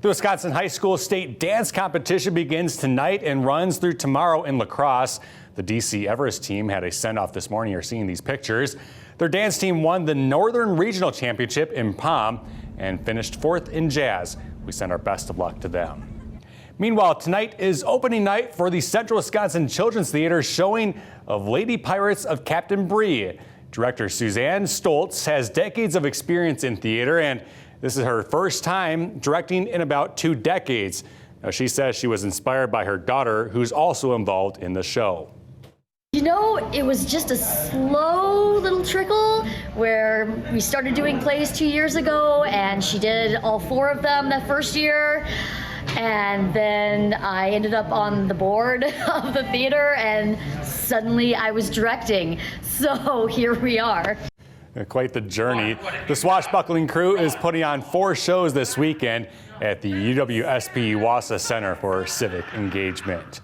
The Wisconsin High School State Dance Competition begins tonight and runs through tomorrow in La Crosse. The DC Everest team had a send-off this morning. You're seeing these pictures. Their dance team won the Northern Regional Championship in Pom and finished 4th in jazz. We send our best of luck to them. Meanwhile, tonight is opening night for the Central Wisconsin Children's Theater showing of Lady Pirates of Captain Bree. Director Suzanne Stoltz has decades of experience in theater, and this is her first time directing in about 2 decades. Now, she says she was inspired by her daughter, who's also involved in the show. You know, it was just a slow little trickle where we started doing plays 2 years ago, and she did all 4 of them that first year. And then I ended up on the board of the theater, and suddenly I was directing. So here we are. Quite the journey. The swashbuckling crew is putting on 4 shows this weekend at the UWSP Wausau Center for Civic Engagement.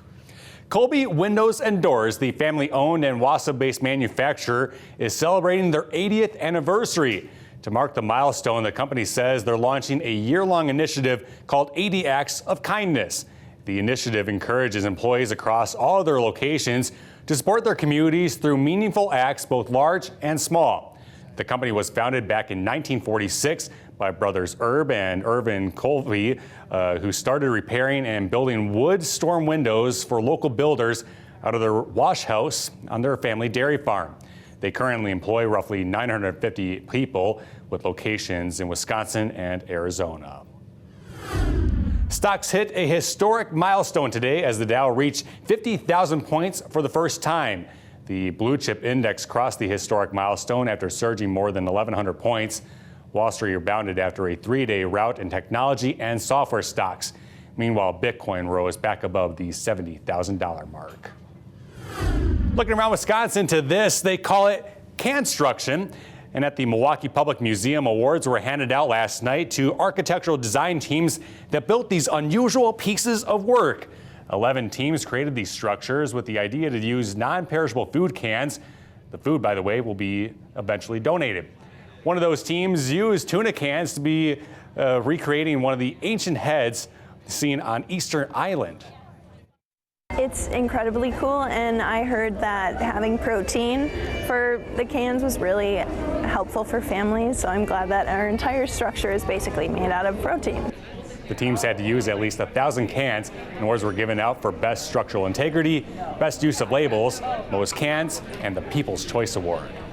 Kolbe Windows and Doors, the family-owned and Wausau-based manufacturer, is celebrating their 80th anniversary. To mark the milestone, the company says they're launching a year-long initiative called 80 Acts of Kindness. The initiative encourages employees across all of their locations to support their communities through meaningful acts, both large and small. The company was founded back in 1946 by brothers Herb and Irvin Kolbe, who started repairing and building wood storm windows for local builders out of their wash house on their family dairy farm. They currently employ roughly 950 people with locations in Wisconsin and Arizona. Stocks hit a historic milestone today as the Dow reached 50,000 points for the first time. The blue chip index crossed the historic milestone after surging more than 1,100 points. Wall Street rebounded after a 3-day rout in technology and software stocks. Meanwhile, Bitcoin rose back above the $70,000 mark. Looking around Wisconsin to this, they call it Construction. And at the Milwaukee Public Museum, awards were handed out last night to architectural design teams that built these unusual pieces of work. 11 teams created these structures with the idea to use non-perishable food cans. The food, by the way, will be eventually donated. One of those teams used tuna cans to be recreating one of the ancient heads seen on Easter Island. It's incredibly cool, and I heard that having protein for the cans was really helpful for families, so I'm glad that our entire structure is basically made out of protein. The teams had to use at least 1,000 cans, and awards were given out for best structural integrity, best use of labels, most cans, and the People's Choice Award.